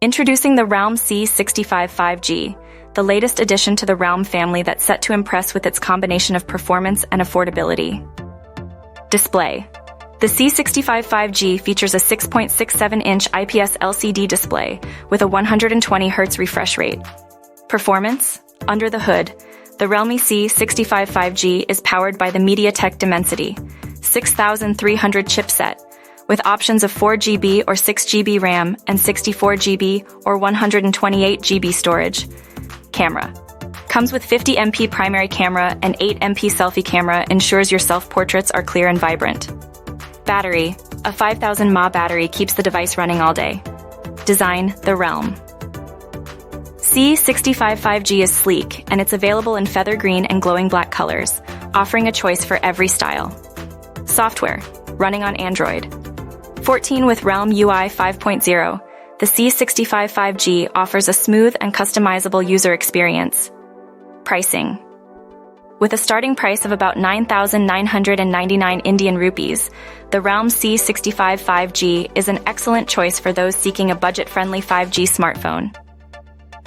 Introducing the Realme C65 5G, the latest addition to the Realme family that's set to impress with its combination of performance and affordability. Display. The C65 5G features a 6.67-inch IPS LCD display with a 120Hz refresh rate. Performance? Under the hood, the Realme C65 5G is powered by the MediaTek Dimensity 6300 chipset, with options of 4GB or 6GB RAM and 64GB or 128GB storage. Camera. Comes with 50MP primary camera and 8MP selfie camera, ensures your self-portraits are clear and vibrant. Battery. A 5000 mAh battery keeps the device running all day. Design, the Realme C65 5G is sleek, and it's available in feather green and glowing black colors, offering a choice for every style. Software. Running on Android 14 with Realme UI 5.0, the C65 5G offers a smooth and customizable user experience. Pricing. With a starting price of about 9,999 Indian rupees, the Realme C65 5G is an excellent choice for those seeking a budget-friendly 5G smartphone.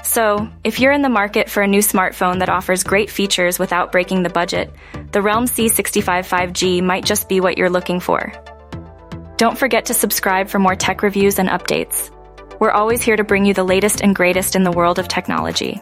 So, if you're in the market for a new smartphone that offers great features without breaking the budget, the Realme C65 5G might just be what you're looking for. Don't forget to subscribe for more tech reviews and updates. We're always here to bring you the latest and greatest in the world of technology.